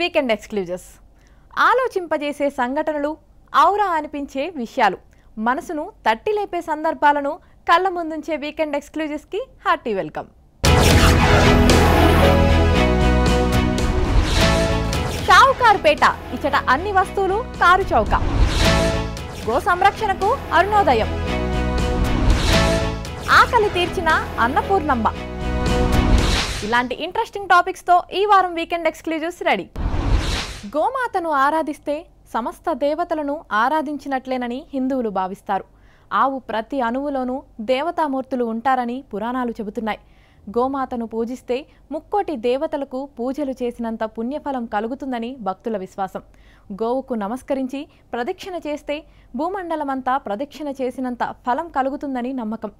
Weekend exclusives ఆలోచింపజేసే సంఘటనలు, ఔరా అనిపించే విషయాలు, మనసును తట్టి లేపే సందర్భాలను కళ్ళ ముందుంచే వీకెండ్ ఎక్స్క్లూజివ్స్కి హార్టీ వెల్కమ్. షావుకారుపేట ఇచ్చట అన్ని వస్తువులు కారు చౌక. గో సంరక్షణకు అరుణోదయం. ఆకలి తీర్చిన అన్నపూర్ణమ్మ. ఇలాంటి ఇంట్రెస్టింగ్ టాపిక్స్తో ఈ వారం వీకెండ్ ఎక్స్క్లూజివ్స్ రెడీ. గోమాతను ఆరాధిస్తే సమస్త దేవతలను ఆరాధించినట్లేనని హిందువులు భావిస్తారు. ఆవు ప్రతి అణువులోనూ దేవతామూర్తులు ఉంటారని పురాణాలు చెబుతున్నాయి. గోమాతను పూజిస్తే ముక్కోటి దేవతలకు పూజలు చేసినంత పుణ్యఫలం కలుగుతుందని భక్తుల విశ్వాసం. గోవుకు నమస్కరించి ప్రదక్షిణ చేస్తే భూమండలమంతా ప్రదక్షిణ చేసినంత ఫలం కలుగుతుందని నమ్మకం.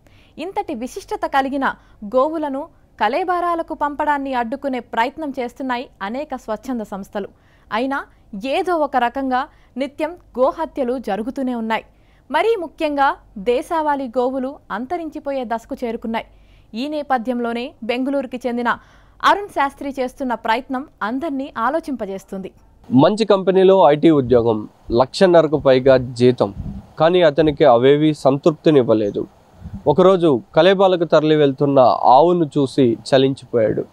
ఇంతటి విశిష్టత కలిగిన గోవులను కళేబరాలకు పంపడాన్ని అడ్డుకునే ప్రయత్నం చేస్తున్నాయి అనేక స్వచ్ఛంద సంస్థలు. అయినా ఏదో ఒక రకంగా నిత్యం గోహత్యలు జరుగుతూనే ఉన్నాయి. మరీ ముఖ్యంగా దేశవాళీ గోవులు అంతరించిపోయే దశకు చేరుకున్నాయి. ఈ నేపథ్యంలోనే బెంగళూరుకి చెందిన అరుణ్ శాస్త్రి చేస్తున్న ప్రయత్నం అందరినీ ఆలోచింపజేస్తుంది. మంచి కంపెనీలో ఐటీ ఉద్యోగం, 1,50,000కు పైగా జీతం. కానీ అతనికి అవేవి సంతృప్తినివ్వలేదు. ఒకరోజు కలేబాలకు తరలి వెళ్తున్న ఆవును చూసి చలించిపోయాడు.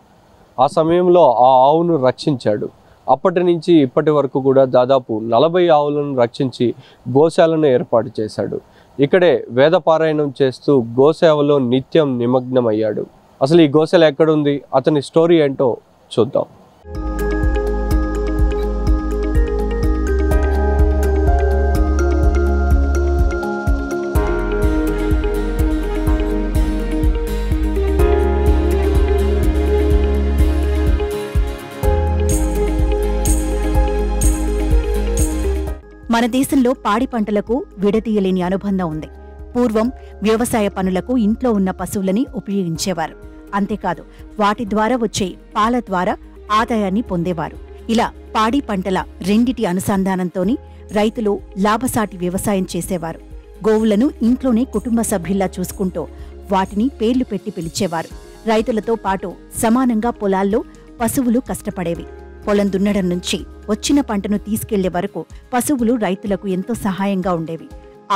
ఆ సమయంలో ఆ ఆవును రక్షించాడు. అప్పటి నుంచి ఇప్పటి వరకు కూడా దాదాపు 40 ఆవులను రక్షించి గోశాలను ఏర్పాటు చేశాడు. ఇక్కడే వేదపారాయణం చేస్తూ గోసేవలో నిత్యం నిమగ్నమయ్యాడు. అసలు ఈ గోశాల ఎక్కడుంది, అతని స్టోరీ ఏంటో చూద్దాం. మన దేశంలో పాడి పంటలకు విడదీయలేని అనుబంధం ఉంది. పూర్వం వ్యవసాయ పనులకు ఇంట్లో ఉన్న పశువులని ఉపయోగించేవారు. అంతేకాదు వాటి ద్వారా వచ్చే పాల ద్వారా ఆదాయాన్ని పొందేవారు. ఇలా పాడి పంటల రెండిటి అనుసంధానంతోని రైతులు లాభసాటి వ్యవసాయం చేసేవారు. గోవులను ఇంట్లోనే కుటుంబ సభ్యుల్లా చూసుకుంటూ వాటిని పేర్లు పెట్టి పిలిచేవారు. రైతులతో పాటు సమానంగా పొలాల్లో పశువులు కష్టపడేవి. పొలం దున్నడం నుంచి వచ్చిన పంటను తీసుకెళ్లే వరకు పశువులు రైతులకు ఎంతో సహాయంగా ఉండేవి.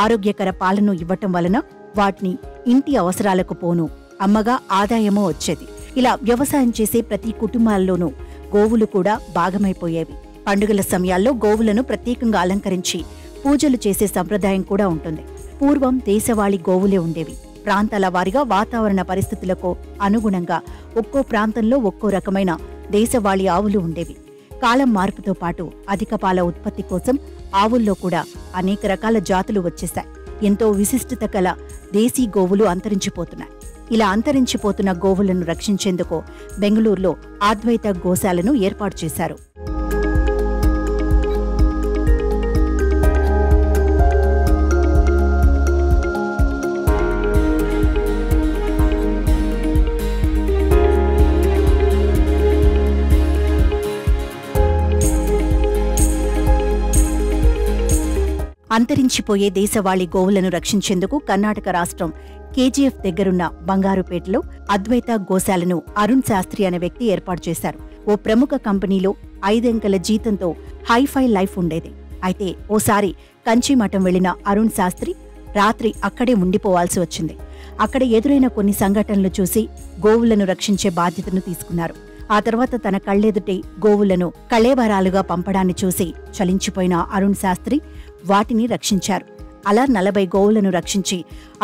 ఆరోగ్యకర పాలను ఇవ్వటం వలన వాటిని ఇంటి అవసరాలకు పోను అమ్మగా ఆదాయమూ వచ్చేది. ఇలా వ్యవసాయం చేసే ప్రతి కుటుంబాల్లోనూ గోవులు కూడా భాగమైపోయేవి. పండుగల సమయాల్లో గోవులను ప్రత్యేకంగా అలంకరించి పూజలు చేసే సంప్రదాయం కూడా ఉంటుంది. పూర్వం దేశవాళీ గోవులే ఉండేవి. ప్రాంతాల వారీగా వాతావరణ పరిస్థితులకు అనుగుణంగా ఒక్కో ప్రాంతంలో ఒక్కో రకమైన దేశవాళీ ఆవులు ఉండేవి. కాలం మార్పుతో పాటు అధిక పాల ఉత్పత్తి కోసం ఆవుల్లో కూడా అనేక రకాల జాతులు వచ్చేశాయి. ఎంతో విశిష్టత కల దేశీ గోవులు అంతరించిపోతున్నాయి. ఇలా అంతరించిపోతున్న గోవులను రక్షించేందుకు బెంగళూరులో అద్వైత గోశాలను ఏర్పాటు చేశారు. అంతరించిపోయే దేశవాళీ గోవులను రక్షించేందుకు కర్ణాటక రాష్ట్రం కేజీఎఫ్ దగ్గరున్న బంగారుపేటలో అద్వైత గోశాలను అరుణ్ శాస్త్రి అనే వ్యక్తి ఏర్పాటు చేశారు. ఓ ప్రముఖ కంపెనీలో 5 అంకెల జీతంతో హైఫై లైఫ్ ఉండేది. అయితే ఓసారి కంచిమఠం వెళ్లిన అరుణ్ శాస్త్రి రాత్రి అక్కడే ఉండిపోవాల్సి వచ్చింది. అక్కడ ఎదురైన కొన్ని సంఘటనలు చూసి గోవులను రక్షించే బాధ్యతను తీసుకున్నారు. ఆ తర్వాత తన కళ్లెదుటే గోవులను కళేబరాలుగా పంపడాన్ని చూసి చలించిపోయిన అరుణ్ శాస్త్రి వాటిని రక్షించారు. అలా 40 గోవులను రక్షించి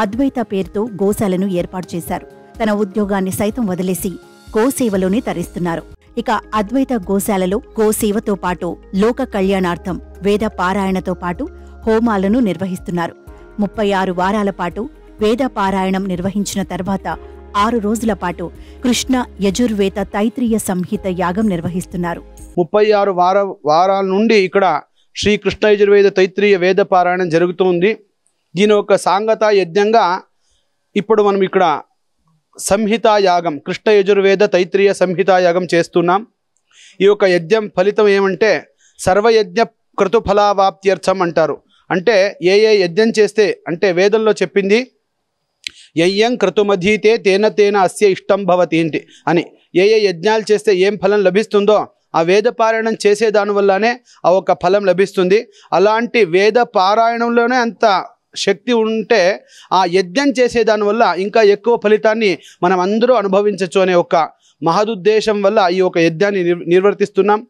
అద్వైత పేరుతో గోశాలను ఏర్పాటు చేశారు. తన ఉద్యోగాన్ని సైతం వదిలేసి గోసేవలోనే తరిస్తున్నారు. ఇక అద్వైత గోశాలలో గోసేవతో పాటు లోక కళ్యాణార్థం వేద పారాయణతో పాటు హోమాలను నిర్వహిస్తున్నారు. 36 వారాల పాటు వేద పారాయణం నిర్వహించిన తర్వాత 6 రోజుల పాటు కృష్ణ యజుర్వేద తైత్రీయ సంహిత యాగం నిర్వహిస్తున్నారు. 36 వారాల నుండి ఇక్కడ శ్రీ కృష్ణ యజుర్వేద తైత్రీయ వేద పారాయణం జరుగుతుంది. దీని ఒక సాంగత యజ్ఞంగా ఇప్పుడు మనం ఇక్కడ సంహితా యాగం, కృష్ణ యజుర్వేద తైత్రీయ సంహితా యాగం చేస్తున్నాం. ఈ యొక్క యజ్ఞం ఫలితం ఏమంటే సర్వయజ్ఞ క్రతుఫలావాప్త్యర్థం అంటారు. అంటే ఏ యజ్ఞం చేస్తే, అంటే వేదంలో చెప్పింది యయ్యం క్రతుమధీతే తేన తేన అస్య ఇష్టం భవతి అని. ఏ యజ్ఞాలు చేస్తే ఏం ఫలం లభిస్తుందో ఆ వేద పారాయణం చేసే దానివల్లనే ఆ ఒక ఫలం లభిస్తుంది. అలాంటి వేద పారాయణంలోనే అంత శక్తి ఉంటే ఆ యజ్ఞం చేసే దానివల్ల ఇంకా ఎక్కువ ఫలితాన్ని మనం అందరూ అనుభవించవచ్చు అనే ఒక మహదుద్దేశం వల్ల ఈ ఒక యజ్ఞాన్ని నిర్వర్తిస్తున్నాం.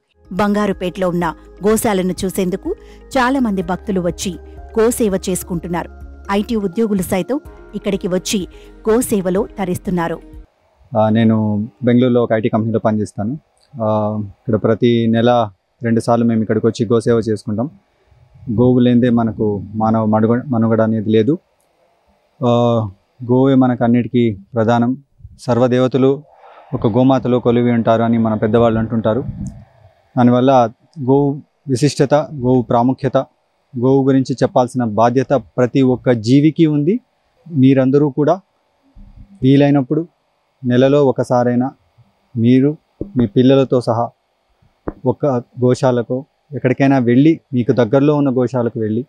బంగారుపేటలో ఉన్న గోశాలను చూసేందుకు చాలా మంది భక్తులు వచ్చి గోసేవ చేసుకుంటున్నారు. ఐటీ ఉద్యోగులు సైతం ఇక్కడికి వచ్చి గోసేవలో తరిస్తున్నారు. నేను బెంగళూరులో ఒక ఐటీ కంపెనీలో పనిచేస్తాను. ఇక్కడ ప్రతి నెల 2 సార్లు మేము ఇక్కడికి వచ్చి గోసేవ చేసుకుంటాం. గోవు లేనిదే మనకు మానవ మనుగడ అనేది లేదు. గోవే మనకు అన్నిటికీ ప్రధానం. సర్వదేవతలు ఒక గోమాతలో కొలువి ఉంటారు అని మన పెద్దవాళ్ళు అంటుంటారు. దానివల్ల గోవు విశిష్టత, గోవు ప్రాముఖ్యత, గోవు గురించి చెప్పాల్సిన బాధ్యత ప్రతి ఒక్క జీవికి ఉంది. మీరందరూ కూడా వీలైనప్పుడు నెలలో ఒకసారైనా మీరు మీ పిల్లలతో సహా ఒక గోశాలకు ఎక్కడికైనా వెళ్ళి, మీకు దగ్గరలో ఉన్న గోశాలకు వెళ్ళి,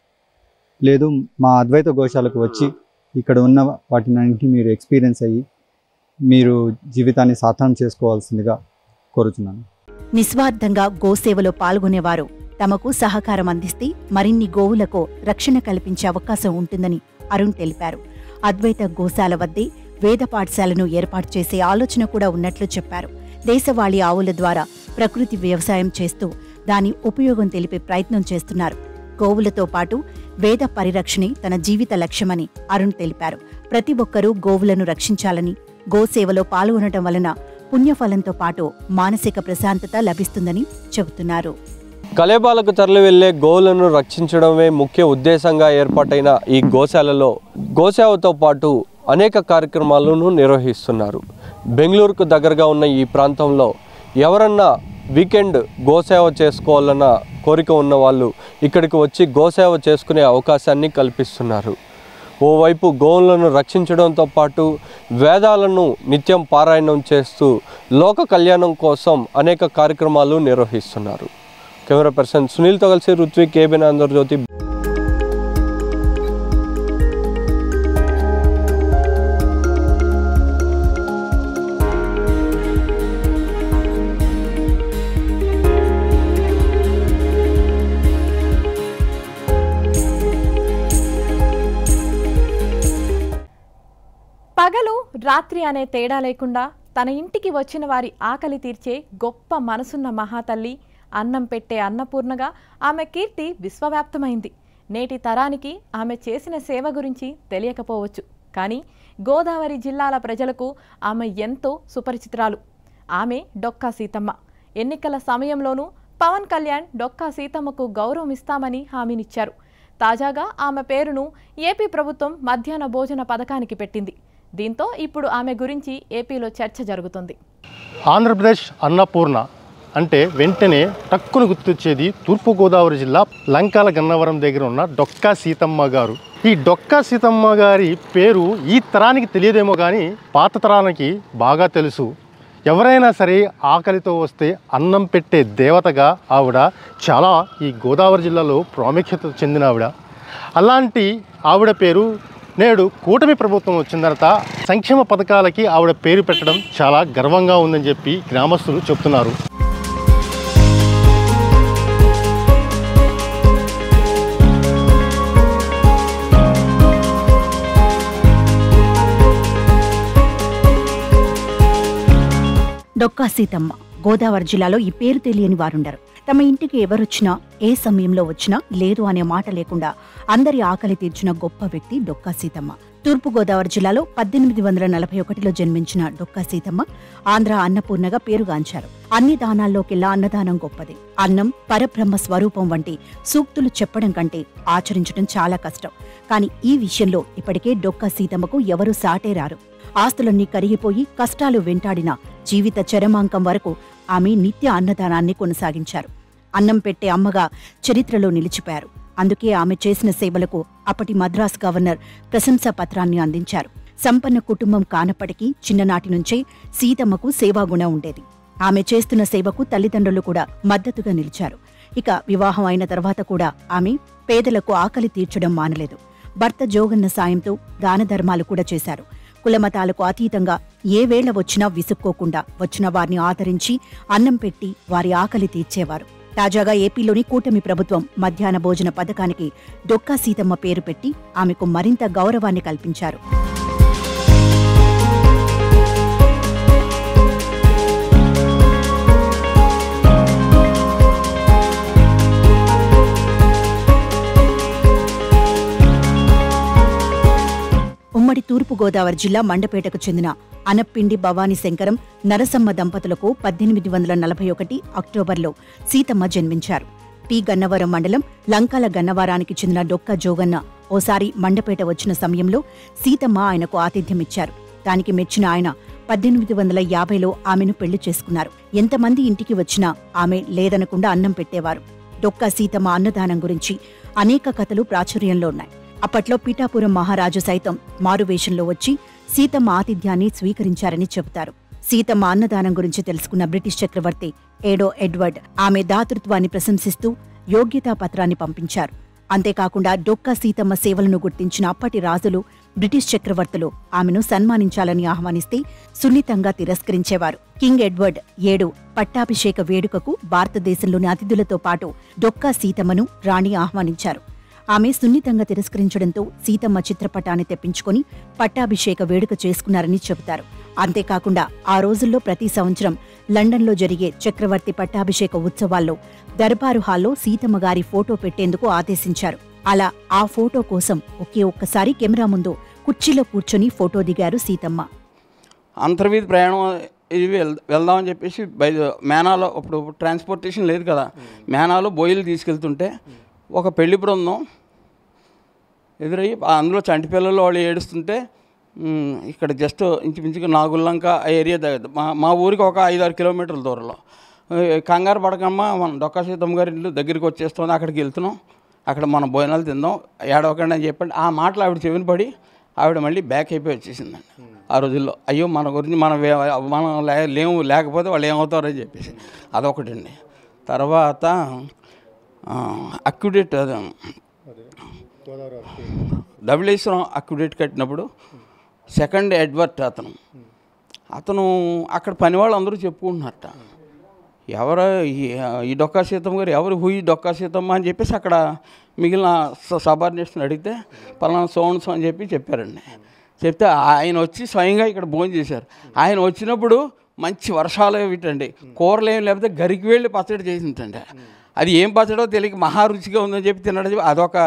లేదు మా అద్వైత గోశాలకు వచ్చి ఇక్కడ ఉన్న వాటిని మీరు ఎక్స్పీరియన్స్ అయ్యి మీరు జీవితాన్ని సార్థకం చేసుకోవాల్సిందిగా కోరుతున్నాను. నిస్వార్థంగా గోసేవలో పాల్గొనేవారు తమకు సహకారం అందిస్తే మరిన్ని గోవులకు రక్షణ కల్పించే అవకాశం ఉంటుందని అరుణ్ తెలిపారు. అద్వైత గోశాల వద్దే వేద పాఠశాలను ఏర్పాటు చేసే ఆలోచన కూడా ఉన్నట్లు చెప్పారు. దేశవాళీ ఆవుల ద్వారా ప్రకృతి వ్యవసాయం చేస్తూ దాని ఉపయోగం తెలిపే ప్రయత్నం చేస్తున్నారు. గోవులతో పాటు వేద పరిరక్షణే తన జీవిత లక్ష్యమని అరుణ్ తెలిపారు. ప్రతి ఒక్కరూ గోవులను రక్షించాలని, గోసేవలో పాల్గొనటం వలన పుణ్యఫలంతో పాటు మానసిక ప్రశాంతత లభిస్తుందని చెబుతున్నారు. కలేబాలకు తరలి వెళ్లే గోవులను రక్షించడమే ముఖ్య ఉద్దేశంగా ఏర్పాటైన ఈ గోశాలలో గోసేవతో పాటు అనేక కార్యక్రమాలను నిర్వహిస్తున్నారు. బెంగళూరుకు దగ్గరగా ఉన్న ఈ ప్రాంతంలో ఎవరన్నా వీకెండ్ గోసేవ చేసుకోవాలన్న కోరిక ఉన్న వాళ్ళు ఇక్కడికి వచ్చి గోసేవ చేసుకునే అవకాశాన్ని కల్పిస్తున్నారు. ఓవైపు గోవులను రక్షించడంతో పాటు వేదాలను నిత్యం పారాయణం చేస్తూ లోక కళ్యాణం కోసం అనేక కార్యక్రమాలు నిర్వహిస్తున్నారు. కెమెరా పర్సన్ సునీల్తో కలిసి రుత్విక్, కేబిన్ ఆంధ్రజ్యోతి. పగలు రాత్రి అనే తేడా లేకుండా తన ఇంటికి వచ్చిన వారి ఆకలి తీర్చే గొప్ప మనసున్న మహాతల్లి, అన్నం పెట్టే అన్నపూర్ణగా ఆమె కీర్తి విశ్వవ్యాప్తమైంది. నేటి తరానికి ఆమె చేసిన సేవ గురించి తెలియకపోవచ్చు, కానీ గోదావరి జిల్లాల ప్రజలకు ఆమె ఎంతో సుపరిచితురాలు. ఆమె డొక్కా సీతమ్మ. ఎన్నికల సమయంలోనూ పవన్ కళ్యాణ్ డొక్కా సీతమ్మకు గౌరవం ఇస్తామని హామీనిచ్చారు. తాజాగా ఆమె పేరును ఏపీ ప్రభుత్వం మధ్యాహ్న భోజన పథకానికి పెట్టింది. దీంతో ఇప్పుడు ఆమె గురించి ఏపీలో చర్చ జరుగుతుంది. ఆంధ్రప్రదేశ్ అన్నపూర్ణ అంటే వెంటనే టక్కును గుర్తొచ్చేది తూర్పుగోదావరి జిల్లా లంకాల గన్నవరం దగ్గర ఉన్న డొక్కా సీతమ్మ గారు. ఈ డొక్కా సీతమ్మ గారి పేరు ఈ తరానికి తెలియదేమో కానీ పాత తరానికి బాగా తెలుసు. ఎవరైనా సరే ఆకలితో వస్తే అన్నం పెట్టే దేవతగా ఆవిడ చాలా ఈ గోదావరి జిల్లాలో ప్రాముఖ్యత చెందిన ఆవిడ. అలాంటి ఆవిడ పేరు నేడు కూటమి ప్రభుత్వం వచ్చిన తర్వాత సంక్షేమ పథకాలకి ఆవిడ పేరు పెట్టడం చాలా గర్వంగా ఉందని చెప్పి గ్రామస్తులు చెప్తున్నారు. డొక్కా సీతమ్మ గోదావరి జిల్లాలో ఈ పేరు తెలియని వారుండరు. తమ ఇంటికి ఎవరొచ్చినా, ఏ సమయంలో వచ్చినా లేదు అనే మాట లేకుండా అందరి ఆకలి తీర్చిన గొప్ప వ్యక్తి డొక్కా సీతమ్మ. తూర్పుగోదావరి జిల్లాలో 1841లో జన్మించిన డొక్కా సీతమ్మ ఆంధ్ర అన్నపూర్ణగా పేరుగాంచారు. అన్ని దానాల్లోకెల్లా అన్నదానం గొప్పది. అన్నం పరబ్రహ్మ స్వరూపం వంటి సూక్తులు చెప్పడం కంటే ఆచరించడం చాలా కష్టం. కానీ ఈ విషయంలో ఇప్పటికే డొక్కా సీతమ్మకు ఎవరూ సాటే రారు. ఆస్తులన్నీ కరిగిపోయి కష్టాలు వెంటాడిన జీవిత చరమాంకం వరకు ఆమె నిత్య అన్నదానాన్ని కొనసాగించారు. అన్నం పెట్టే అమ్మగా చరిత్రలో నిలిచిపోయారు. అందుకే ఆమె చేసిన సేవలకు అప్పటి మద్రాస్ గవర్నర్ ప్రశంసా పత్రాన్ని అందించారు. సంపన్న కుటుంబం కానప్పటికీ చిన్ననాటి నుంచే సీతమ్మకు సేవాగుణం ఉండేది. ఆమె చేస్తున్న సేవకు తల్లిదండ్రులు కూడా మద్దతుగా నిలిచారు. ఇక వివాహం అయిన తర్వాత కూడా ఆమె పేదలకు ఆకలి తీర్చడం మానలేదు. భర్త జోగన్న సాయంతో దాన ధర్మాలు కూడా చేశారు. కులమతాలకు అతీతంగా ఏ వేళ వచ్చినా విసుక్కోకుండా వచ్చిన వారిని ఆదరించి అన్నం పెట్టి వారి ఆకలి తీర్చేవారు. తాజాగా ఏపీలోని కూటమి ప్రభుత్వం మధ్యాహ్న భోజన పథకానికి డొక్కా సీతమ్మ పేరు పెట్టి ఆమెకు మరింత గౌరవాన్ని కల్పించారు. ఉమ్మడి తూర్పుగోదావరి జిల్లా మండపేటకు చెందిన అనప్పిండి భవానీ శంకరం నరసమ్మ దంపతులకు 1841 అక్టోబర్లో సీతమ్మ జన్మించారు. పి గన్నవరం మండలం లంకాల గన్నవరానికి చెందిన డొక్క జోగన్న ఓసారి మండపేట వచ్చిన సమయంలో సీతమ్మ ఆయనకు ఆతిథ్యమిచ్చారు. దానికి మెచ్చిన ఆయన 1850లో ఆమెను పెళ్లి చేసుకున్నారు. ఎంతమంది ఇంటికి వచ్చినా ఆమె లేదనకుండా అన్నం పెట్టేవారు. డొక్క సీతమ్మ అన్నదానం గురించి అనేక కథలు ప్రాచుర్యంలో ఉన్నాయి. అప్పట్లో పీఠాపురం మహారాజు సైతం మారువేషంలో వచ్చి సీతమ్మ ఆతిథ్యాన్ని స్వీకరించారని చెబుతారు. సీతమ్మ అన్నదానం గురించి తెలుసుకున్న బ్రిటిష్ చక్రవర్తి 7వ ఎడ్వర్డ్ ఆమె దాతృత్వాన్ని ప్రశంసిస్తూ యోగ్యతా పత్రాన్ని పంపించారు. అంతేకాకుండా డొక్కా సీతమ్మ సేవలను గుర్తించిన అప్పటి రాజులు, బ్రిటిష్ చక్రవర్తులు ఆమెను సన్మానించాలని ఆహ్వానిస్తే సున్నితంగా తిరస్కరించేవారు. కింగ్ ఎడ్వర్డ్ 7 పట్టాభిషేక వేడుకకు భారతదేశంలోని అతిథులతో పాటు డొక్కా సీతమ్మను రాణి ఆహ్వానించారు. ఆమె సున్నితంగా తిరస్కరించడంతో సీతమ్మ చిత్రపటాన్ని తెప్పించుకొని పట్టాభిషేక వేడుక చేసుకున్నారని చెబుతారు. అంతేకాకుండా ఆ రోజుల్లో ప్రతి సంవత్సరం లండన్లో జరిగే చక్రవర్తి పట్టాభిషేక ఉత్సవాల్లో దర్బారు హాల్లో సీతమ్మ గారి ఫోటో పెట్టేందుకు ఆదేశించారు. అలా ఆ ఫోటో కోసం ఒక్కసారి కెమెరా ముందు కుర్చీలో కూర్చొని ఫోటో దిగారు సీతమ్మ. అంతర్వీధి ప్రయాణం ఇది వెళ్దామని చెప్పేసి మేనాలో అప్పుడు ట్రాన్స్పోర్టేషన్ లేదు కదా, మేనాలో బోయిలు తీసుకెళ్తుంటే ఒక పెళ్లి బృందం ఎదురయ్యి అందులో చంటి పిల్లలు వాళ్ళు ఏడుస్తుంటే ఇక్కడ జస్ట్ ఇంచుమించుగా నాగుల్లంక ఏరియా మా ఊరికి ఒక 5-6 కిలోమీటర్ల దూరంలో కంగారు పడకమ్మ మన డొక్కా సీతమ్మ గారి ఇల్లు దగ్గరికి వచ్చేస్తుంది, అక్కడికి వెళ్తున్నాం, అక్కడ మనం భోజనాలు తిందాం, ఏడవకండి అని చెప్పండి. ఆ మాటలు ఆవిడ చెవిని పడి ఆవిడ మళ్ళీ బ్యాక్ అయిపోయి వచ్చేసిందండి. ఆ రోజుల్లో అయ్యో మన గురించి మనం లేకపోతే వాళ్ళు ఏమవుతారని చెప్పేసి అదొకటండి. తర్వాత అక్యుడేట్ ధవళేశ్వరం అక్యుడేట్ కట్టినప్పుడు 2nd ఎడ్వర్డ్ అతను అక్కడ పని వాళ్ళు అందరూ చెప్పుకుంటున్నారట, ఎవరు ఈ డొక్కా సీతమ్మ గారు, ఎవరు హూయి డొక్కా సీతమ్మ అని చెప్పేసి అక్కడ మిగిలిన సబార్డినేట్స్ని అడిగితే పలానా సోన్స్ అని చెప్పారండి. చెప్తే ఆయన వచ్చి స్వయంగా ఇక్కడ భోజనం చేశారు. ఆయన వచ్చినప్పుడు మంచి వర్షాలు ఏమిటండి, కూరలు ఏమి లేకపోతే గరికి వెళ్ళి పచ్చడి చేసిందండి. అది ఏం పచ్చడో తెలియక మహారుచిగా ఉందని చెప్పి తినడం అదొక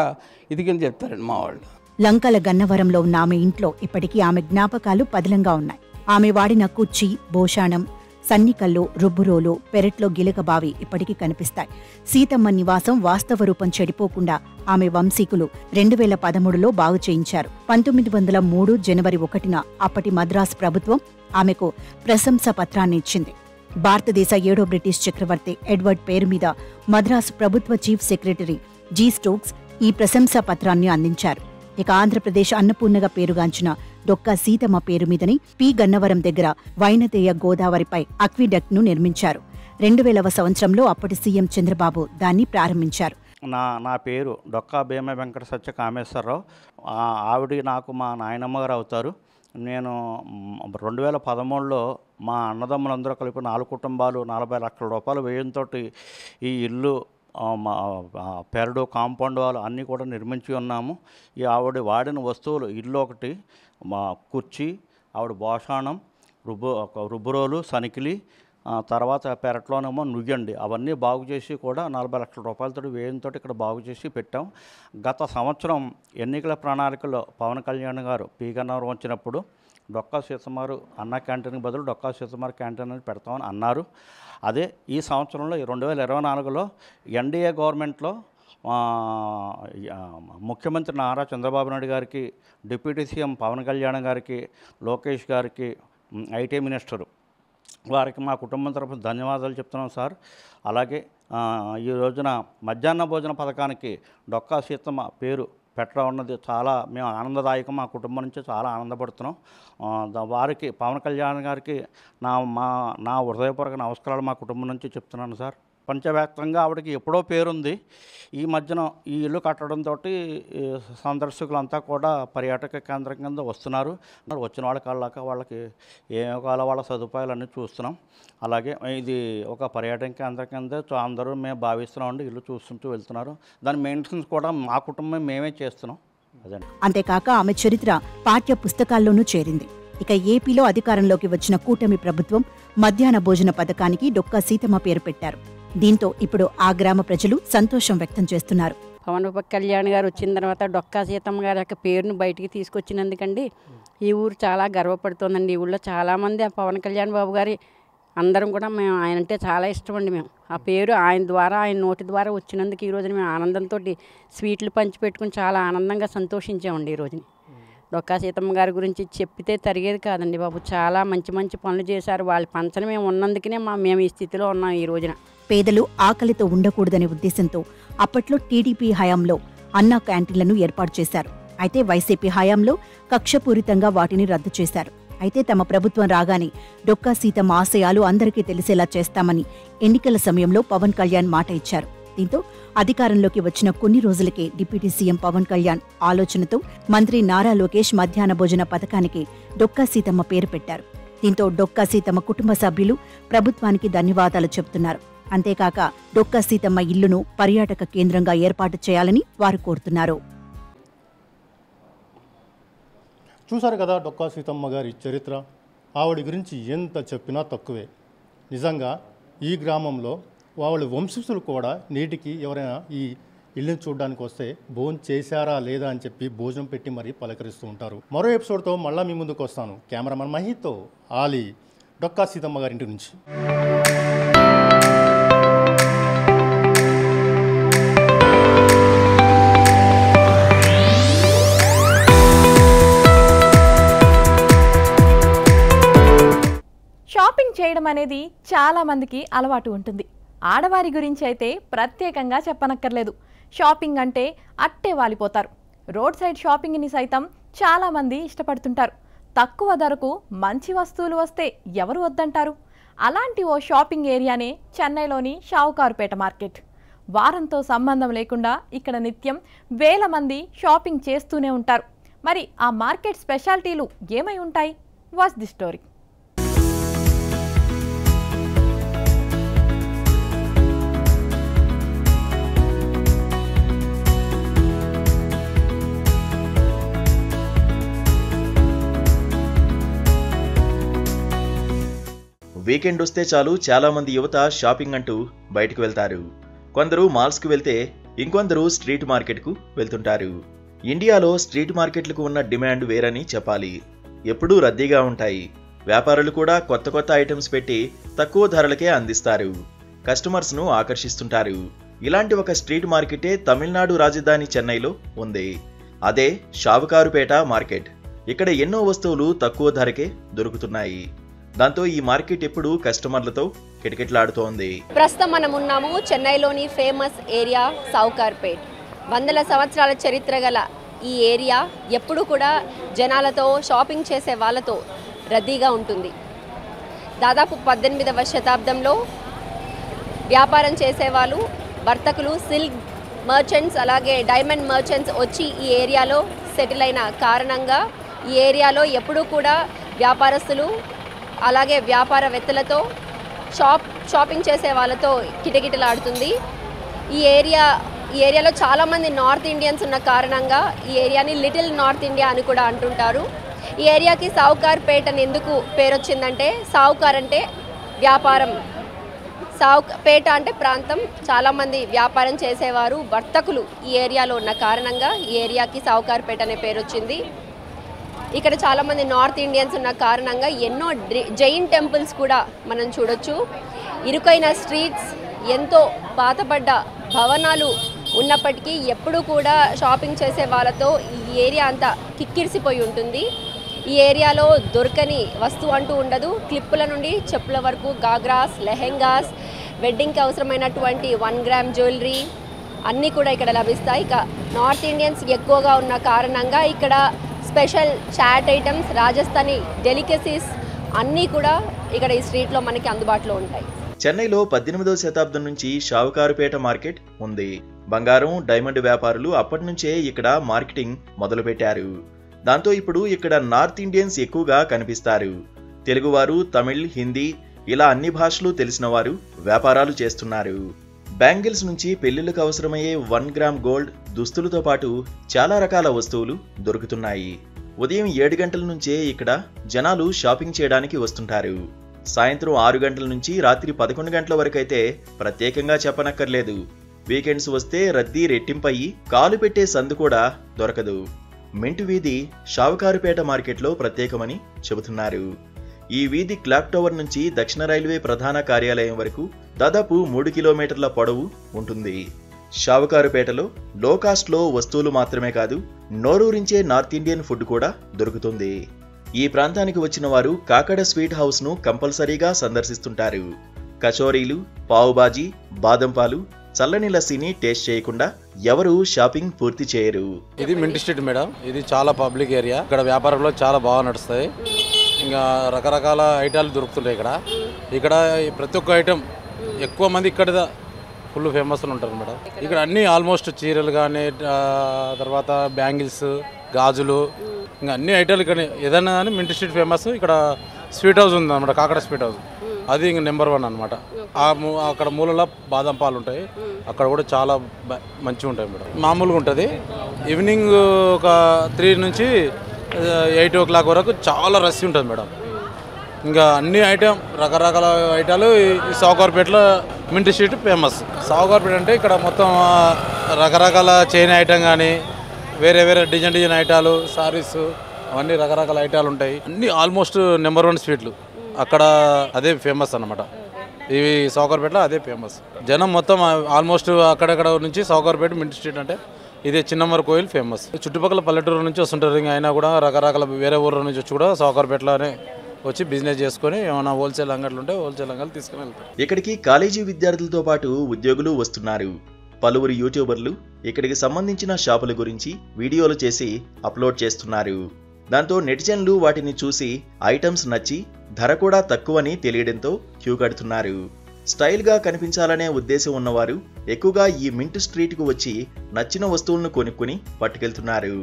ఇదికని చెప్తారండి మా వాళ్ళు. లంకల గన్నవరంలో ఉన్న ఆమె ఇంట్లో ఇప్పటికీ ఆమె జ్ఞాపకాలు పదిలంగా ఉన్నాయి. ఆమె వాడిన కుర్చీ, భోషాణం, సన్నికల్లు, రుబ్బురోలు, పెరట్లో గిలకబావి ఇప్పటికీ కనిపిస్తాయి. సీతమ్మ నివాసం వాస్తవ రూపం చెడిపోకుండా ఆమె వంశీకులు 2013లో బాగు చేయించారు. 1903 జనవరి 1న అప్పటి మద్రాసు ప్రభుత్వం ఆమెకు ప్రశంసా పత్రాన్ని ఇచ్చింది. భారతదేశ 7వ బ్రిటిష్ చక్రవర్తి ఎడ్వర్డ్ పేరు మీద మద్రాసు ప్రభుత్వ చీఫ్ సెక్రటరీ జి స్టోక్స్ ఈ ప్రశంసా పత్రాన్ని అందించారు. ఇక ఆంధ్రప్రదేశ్ అన్నపూర్ణగా పేరుగాంచిన డొక్కా సీతమ్మ పేరు మీదని పి గన్నవరం దగ్గర వైనతేయ గోదావరిపై అక్విడక్ట్ ను నిర్మించారు. 2000వ సంవత్సరంలో అప్పటి సీఎం చంద్రబాబు దాన్ని ప్రారంభించారు. నా పేరు డొక్కా భీమ వెంకట సత్య కామేశ్వరరావు. ఆవిడ నాకు మా నాయనమ్మ గారు అవుతారు. నేను 2013లో మా అన్నదమ్ములందరూ కలిపి 4 కుటుంబాలు 40 లక్షల రూపాయలు వ్యయంతో ఈ ఇల్లు, పెరడు, కాంపౌండ్ వాళ్ళు అన్నీ కూడా నిర్మించి ఉన్నాము. ఈ ఆవిడ వాడిన వస్తువులు ఇల్లు ఒకటి, మా కుర్చీ, ఆవిడ భోషాణం, రుబ్బురోలు, సనికిలి, తర్వాత పెరట్లోనేమో నుయ్యండి, అవన్నీ బాగు చేసి కూడా 40 లక్షల రూపాయలతో వ్యయంతో ఇక్కడ బాగు చేసి పెట్టాం. గత సంవత్సరం ఎన్నికల ప్రణాళికలో పవన్ కళ్యాణ్ గారు పి గన్నవరం వచ్చినప్పుడు డొక్కా సీతమ్మ అన్న క్యాంటీన్కి బదులు డొక్కా సీతమ్మ క్యాంటీన్ అని పెడతామని అన్నారు. అదే ఈ సంవత్సరంలో 2024లో ఎన్డీఏ గవర్నమెంట్లో ముఖ్యమంత్రి నారా చంద్రబాబు నాయుడు గారికి, డిప్యూటీ సీఎం పవన్ కళ్యాణ్ గారికి, లోకేష్ గారికి, ఐటీ మినిస్టరు వారికి మా కుటుంబం తరఫున ధన్యవాదాలు చెప్తున్నాం సార్. అలాగే ఈ రోజున మధ్యాహ్న భోజన పథకానికి డొక్కా సీతమ్మ పేరు పెట్టడం అన్నది చాలా మేము ఆనందదాయకం, మా కుటుంబం నుంచి చాలా ఆనందపడుతున్నాం. వారికి పవన్ కళ్యాణ్ గారికి నా హృదయపూర్వక నమస్కారాలు మా కుటుంబం నుంచి చెప్తున్నాను సార్. పంచవ్యాప్తంగా ఆవిడకి ఎప్పుడో పేరుంది. ఈ మధ్యన ఈ ఇల్లు కట్టడంతో సందర్శకులంతా కూడా పర్యాటక కేంద్రం కింద వస్తున్నారు. వచ్చిన వాళ్ళ కాళ్ళక వాళ్ళకి ఏమో కావాలో వాళ్ళ సదుపాయాలన్నీ చూస్తున్నాం. అలాగే ఇది ఒక పర్యాటక కేంద్రం కింద అందరూ మేము భావిస్తున్నామండి. ఇల్లు చూస్తుంటూ వెళ్తున్నారు. దాని మెయింటెనెన్స్ కూడా మా కుటుంబం మేమే చేస్తున్నాం. అదండి. అంతేకాక ఆమె చరిత్ర పాఠ్య పుస్తకాల్లోనూ చేరింది. ఇక ఏపీలో అధికారంలోకి వచ్చిన కూటమి ప్రభుత్వం మధ్యాహ్న భోజన పథకానికి డొక్కా సీతమ్మ పేరు పెట్టారు. దీంతో ఇప్పుడు ఆ గ్రామ ప్రజలు సంతోషం వ్యక్తం చేస్తున్నారు. పవన్ కళ్యాణ్ గారు వచ్చిన తర్వాత డొక్కా సీతమ్మ గారి యొక్క పేరును బయటికి తీసుకొచ్చినందుకండి ఈ ఊరు చాలా గర్వపడుతోందండి. ఈ ఊళ్ళో చాలామంది ఆ పవన్ కళ్యాణ్ బాబు గారి అందరం కూడా మేము ఆయన అంటే చాలా ఇష్టం అండి. మేము ఆ పేరు ఆయన ద్వారా ఆయన నోటి ద్వారా వచ్చినందుకు ఈ రోజున మేము ఆనందంతో స్వీట్లు పంచిపెట్టుకుని చాలా ఆనందంగా సంతోషించామండి. ఈ రోజుని డొక్కా సీతమ్మ గారి గురించి చెప్పితే తరిగేది కాదండి బాబు. చాలా మంచి మంచి పనులు చేశారు. వాళ్ళ పంచన మేము ఉన్నందుకనే మేము ఈ స్థితిలో ఉన్నాం ఈ రోజున. పేదలు ఆకలితో ఉండకూడదనే ఉద్దేశంతో అప్పట్లో టీడీపీ హయాంలో అన్నా క్యాంటీన్లను ఏర్పాటు చేశారు. అయితే వైసీపీ హయాంలో కక్షపూరితంగా వాటిని రద్దు చేశారు. అయితే తమ ప్రభుత్వం రాగానే డొక్కా సీతమ్మ ఆశయాలు అందరికీ తెలిసేలా చేస్తామని ఎన్నికల సమయంలో పవన్ కళ్యాణ్ మాట ఇచ్చారు. దీంతో అధికారంలోకి వచ్చిన కొన్ని రోజులకే డిప్యూటీ సీఎం పవన్ కళ్యాణ్ ఆలోచనతో మంత్రి నారా లోకేష్ మధ్యాహ్న భోజన పథకానికి డొక్కా సీతమ్మ పేరు పెట్టారు. దీంతో డొక్కా సీతమ్మ కుటుంబ సభ్యులు ప్రభుత్వానికి ధన్యవాదాలు చెబుతున్నారు. అంతేకాక డొక్కా సీతమ్మ ఇల్లును పర్యాటక కేంద్రంగా ఏర్పాటు చేయాలని వారు కోరుతున్నారు. చూశారు కదా డొక్కా సీతమ్మ గారి చరిత్ర. ఆవిడ గురించి ఎంత చెప్పినా తక్కువే. నిజంగా ఈ గ్రామంలో వాళ్ళ వంశస్థులు కూడా నేటికి ఎవరైనా ఈ ఇల్లుని చూడడానికి వస్తే భోజనం చేశారా లేదా అని చెప్పి భోజనం పెట్టి మరీ పలకరిస్తూ ఉంటారు. మరో ఎపిసోడ్తో మళ్ళీ మీ ముందుకు వస్తాను. కెమెరామన్ మహితో ఆలీ, డొక్కా సీతమ్మ గారింటి నుంచి. షాపింగ్ చేయడం అనేది చాలా మందికి అలవాటు ఉంటుంది. ఆడవారి గురించి అయితే ప్రత్యేకంగా చెప్పనక్కర్లేదు. షాపింగ్ అంటే అట్టే వాలిపోతారు. రోడ్ సైడ్ షాపింగ్ని సైతం చాలామంది ఇష్టపడుతుంటారు. తక్కువ ధరకు మంచి వస్తువులు వస్తే ఎవరు వద్దంటారు? అలాంటి ఓ షాపింగ్ ఏరియానే చెన్నైలోని షావుకారుపేట మార్కెట్. వారంతో సంబంధం లేకుండా ఇక్కడ నిత్యం వేల మంది షాపింగ్ చేస్తూనే ఉంటారు. మరి ఆ మార్కెట్ స్పెషాలిటీలు ఏమై ఉంటాయి? Watch the story. వీకెండ్ వస్తే చాలు చాలామంది యువత షాపింగ్ అంటూ బయటకు వెళ్తారు. కొందరు మాల్స్కు వెళ్తే ఇంకొందరు స్ట్రీట్ మార్కెట్కు వెళ్తుంటారు. ఇండియాలో స్ట్రీట్ మార్కెట్లకు ఉన్న డిమాండ్ వేరని చెప్పాలి. ఎప్పుడూ రద్దీగా ఉంటాయి. వ్యాపారులు కూడా కొత్త కొత్త ఐటమ్స్ పెట్టి తక్కువ ధరలకే అందిస్తారు. కస్టమర్స్ను ఆకర్షిస్తుంటారు. ఇలాంటి ఒక స్ట్రీట్ మార్కెటే తమిళనాడు రాజధాని చెన్నైలో ఉంది. అదే షావుకారుపేట మార్కెట్. ఇక్కడ ఎన్నో వస్తువులు తక్కువ ధరకే దొరుకుతున్నాయి. దాంతో ఈ మార్కెట్ ఎప్పుడు కస్టమర్లతో కిటకిటలాడుతోంది. ప్రస్తుతం మనం ఉన్నాము చెన్నైలోని ఫేమస్ ఏరియా షావుకారుపేట్. వందల సంవత్సరాల చరిత్ర గల ఈ ఏరియా ఎప్పుడు కూడా జనాలతో, షాపింగ్ చేసే వాళ్ళతో రద్దీగా ఉంటుంది. దాదాపు 18వ శతాబ్దంలో వ్యాపారం చేసేవాళ్ళు, వర్తకులు, సిల్క్ మర్చెంట్స్, అలాగే డైమండ్ మర్చెంట్స్ వచ్చి ఈ ఏరియాలో సెటిల్ అయిన కారణంగా ఈ ఏరియాలో ఎప్పుడూ కూడా వ్యాపారస్తులు అలాగే వ్యాపారవేత్తలతో షాపింగ్ చేసే వాళ్ళతో కిటకిటలాడుతుంది. ఈ ఏరియాలో చాలామంది నార్త్ ఇండియన్స్ ఉన్న కారణంగా ఈ ఏరియాని లిటిల్ నార్త్ ఇండియా అని కూడా అంటుంటారు. ఈ ఏరియాకి షావుకారుపేట అని ఎందుకు పేరు వచ్చిందంటే, షావుకార్ అంటే వ్యాపారం, పేట అంటే ప్రాంతం. చాలామంది వ్యాపారం చేసేవారు, వర్తకులు ఈ ఏరియాలో ఉన్న కారణంగా ఈ ఏరియాకి షావుకారుపేట అనే పేరు వచ్చింది. ఇక్కడ చాలామంది నార్త్ ఇండియన్స్ ఉన్న కారణంగా ఎన్నో జైన్ టెంపుల్స్ కూడా మనం చూడొచ్చు. ఇరుకైన స్ట్రీట్స్, ఎంతో పాతపడ్డ భవనాలు ఉన్నప్పటికీ ఎప్పుడూ కూడా షాపింగ్ చేసే వాళ్ళతో ఈ ఏరియా అంతా కిక్కిరిసిపోయి ఉంటుంది. ఈ ఏరియాలో దొరకని వస్తువు అంటూ ఉండదు. క్లిప్పుల నుండి చెప్పుల వరకు, గాగ్రాస్, లెహెంగాస్, వెడ్డింగ్కి అవసరమైనటువంటి 1 గ్రామ్ జ్యువెలరీ అన్నీ కూడా ఇక్కడ లభిస్తాయి. ఇక నార్త్ ఇండియన్స్ ఎక్కువగా ఉన్న కారణంగా ఇక్కడ special chaat items, Rajasthani delicacies అన్నీ కూడా ఇక్కడ ఈ స్ట్రీట్లో మనకి అందుబాటులో ఉంటాయి. చెన్నైలో 18వ శతాబ్దం నుంచి షావుకారుపేట మార్కెట్ ఉంది. బంగారం, డైమండ్ వ్యాపారులు అప్పటి నుంచే ఇక్కడ మార్కెటింగ్ మొదలుపెట్టారు. దాంతో ఇప్పుడు ఇక్కడ నార్త్ ఇండియన్స్ ఎక్కువగా కనిపిస్తారు. తెలుగువారు, తమిళ్, హిందీ ఇలా అన్ని భాషలు తెలిసిన వారు వ్యాపారాలు చేస్తున్నారు. బ్యాంగిల్స్ నుంచి పెళ్లిళ్లకు అవసరమయ్యే 1 గ్రామ్ గోల్డ్, దుస్తులతో పాటు చాలా రకాల వస్తువులు దొరుకుతున్నాయి. ఉదయం 7 గంటల నుంచే ఇక్కడ జనాలు షాపింగ్ చేయడానికి వస్తుంటారు. సాయంత్రం 6 గంటల నుంచి రాత్రి 11 గంటల వరకైతే ప్రత్యేకంగా చెప్పనక్కర్లేదు. వీకెండ్స్ వస్తే రద్దీ రెట్టింపయ్యి కాలు పెట్టే సందు కూడా దొరకదు. మింట్ వీధి షావుకారుపేట మార్కెట్లో ప్రత్యేకమని చెబుతున్నారు. ఈ వీధి క్లాక్ టవర్ నుంచి దక్షిణ రైల్వే ప్రధాన కార్యాలయం వరకు దాదాపు 3 కిలోమీటర్ల పొడవు ఉంటుంది. షావుకారుపేటలో లో కాస్ట్లో వస్తువులు మాత్రమే కాదు, నోరూరించే నార్త్ ఇండియన్ ఫుడ్ కూడా దొరుకుతుంది. ఈ ప్రాంతానికి వచ్చిన వారు కాకడ స్వీట్ హౌస్ ను కంపల్సరీగా సందర్శిస్తుంటారు. కచోరీలు, పావుబాజీ, బాదం పాలు, చల్లని లస్సీని టేస్ట్ చేయకుండా ఎవరు షాపింగ్ పూర్తి చేయరు. ఇది మింట్ స్ట్రీట్ మేడం. ఇది చాలా పబ్లిక్ ఏరియా. ఇక్కడ వ్యాపారంలో చాలా బాగా నడుస్తాయి. ఇంకా రకరకాల ఐటాలు దొరుకుతుంటాయి ఇక్కడ ప్రతి ఒక్క ఐటెం ఎక్కువ మంది ఇక్కడ ఫుల్ ఫేమస్ ఉంటారు మేడం. ఇక్కడ అన్ని ఆల్మోస్ట్ చీరలు కానీ, తర్వాత బ్యాంగిల్స్, గాజులు, ఇంకా అన్ని ఐటాలు ఇక్కడ ఏదైనా కానీ మింట్ స్ట్రీట్ ఫేమస్. ఇక్కడ స్వీట్ హౌస్ ఉంది అన్నమాట, కాకడ స్వీట్ హౌస్. అది ఇంక నెంబర్ 1 అనమాట. అక్కడ మూలలో బాదం పాలు ఉంటాయి. అక్కడ కూడా చాలా మంచిగా ఉంటాయి మేడం. మామూలుగా ఉంటుంది. ఈవినింగ్ ఒక 3 నుంచి 8 o'clock వరకు చాలా రష్ ఉంటుంది మేడం. ఇంకా అన్ని ఐటెం రకరకాల ఐటాలు ఈ షావుకారుపేటలో మింట్ స్ట్రీట్ ఫేమస్. షావుకారుపేట అంటే ఇక్కడ మొత్తం రకరకాల చైన్ ఐటెం కానీ, వేరే వేరే డిజైన్ ఐటాలు, సారీస్, అవన్నీ రకరకాల ఐటాలు ఉంటాయి. అన్నీ ఆల్మోస్ట్ నెంబర్ 1 స్వీట్లు అక్కడ అదే ఫేమస్ అన్నమాట. ఇవి షావుకారుపేటలో అదే ఫేమస్. జనం మొత్తం ఆల్మోస్ట్ అక్కడక్కడ నుంచి షావుకారుపేట మింట్ స్ట్రీట్ అంటే ఇదే చిన్నమర కోయిల్ ఫేమస్. చుట్టుపక్కల పల్లెటూరు నుంచి వస్తుంటారు. ఇంకా అయినా కూడా రకరకాల వేరే ఊర్ల నుంచి వచ్చి కూడా షావుకారుపేటలోనే వచ్చి బిజినెస్ చేసుకొని ఏమైనా హోల్సేల్ అంగట్లు ఉంటే హోల్సేల్ అంగట్లు తీసుకుని వెళ్తారు. ఇక్కడికి కాలేజీ విద్యార్థులతో పాటు ఉద్యోగులు వస్తున్నారు. పలువురు యూట్యూబర్లు ఇక్కడికి సంబంధించిన షాపుల గురించి వీడియోలు చేసి అప్లోడ్ చేస్తున్నారు. దాంతో నెటిజన్లు వాటిని చూసి ఐటమ్స్ నచ్చి ధర కూడా తక్కువని తెలియడంతో క్యూ కడుతున్నారు. స్టైల్గా కనిపించాలనే ఉద్దేశం ఉన్నవారు ఎక్కువగా ఈ మింట్ స్ట్రీట్కు వచ్చి నచ్చిన వస్తువులను కొనుక్కుని పట్టుకెళ్తున్నారు.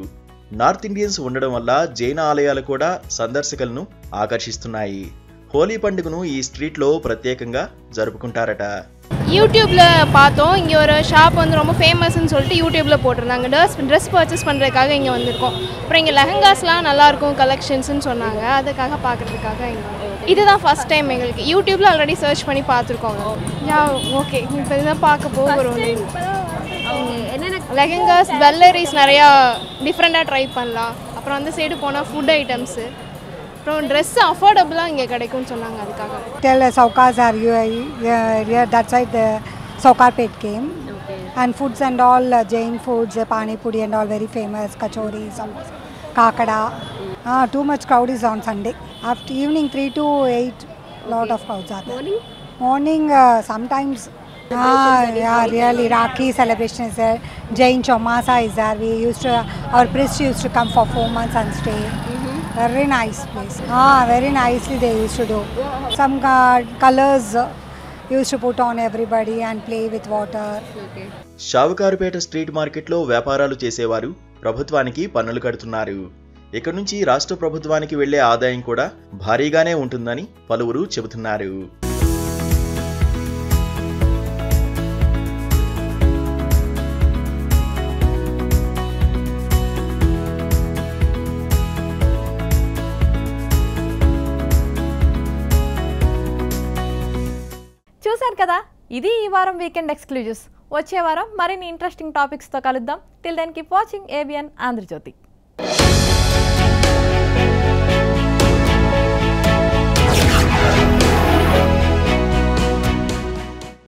నార్త్ ఇండియన్స్ ఉండడం వల్ల జైన ఆలయాలు కూడా సందర్శకులను ఆకర్షిస్తున్నాయి. హోలీ పండుగను ఈ ஸ்ட்ரீட்ல பிரத்யேகంగా ஜருப்புకుంటారట. யூடியூப்ல பார்த்தோம். இங்க ஒரு ஷாப் வந்து ரொம்ப ஃபேமஸ்னு சொல்லிட்டு யூடியூப்ல போட்டுருந்தாங்க. ட்ரெஸ் பர்ச்சேஸ் பண்றதுக்காக இங்க வந்திருக்கோம். அப்புறம் இங்க லெஹங்காஸ்லாம் நல்லா இருக்கும் கலெக்ஷன்ஸ்னு சொன்னாங்க. அதுக்காக பார்க்கிறதுக்காக இங்க இதுதான் ஃபர்ஸ்ட் டைம் எங்களுக்கு. யூடியூப்ல ஆல்ரெடி சர்ச் பண்ணி பார்த்துருக்கோம். யா ஓகே இப்போ இதான் பார்க்க போகிறோம். என்னென்ன லெஹங்காஸ், ஜுவல்லரிஸ் நிறையா டிஃப்ரெண்ட்டாக ட்ரை பண்ணலாம். அப்புறம் அந்த சைடு போனால் ஃபுட் ஐட்டம்ஸு, அப்புறம் ட்ரெஸ் அஃபோர்டபுளாக இங்கே கிடைக்கும்னு சொன்னாங்க. அதுக்காக Tell Saukars are here that side the Saukarpet came. And foods and all Jain foods, pani puri and all very famous, kachoris, kakada. Too much crowd is on Sunday. After evening 3 to 8 lot of crowds are there. Morning sometimes yeah, really Rakhi celebration is there. Jain Chomasa is there. We used to, our priest used to come for 4 months and stay. Very nice place. Very nicely they used to do. Some colors used to put on everybody and play with water. Sowcarpet street మార్కెట్లో వ్యాపారాలు చేసేవారు ప్రభుత్వానికి పన్నులు కడుతున్నారు. ఇక్కడ నుంచి రాష్ట్ర ప్రభుత్వానికి వెళ్లే ఆదాయం కూడా భారీగానే ఉంటుందని పలువురు చెబుతున్నారు. చూశారు కదా, ఇది ఈ వారం వీకెండ్ ఎక్స్క్లూజివ్స్. వచ్చే వారం మరిన్ని ఇంట్రెస్టింగ్ టాపిక్స్తో కలుద్దాం. Till then keep watching ABN Andhra Jyothi.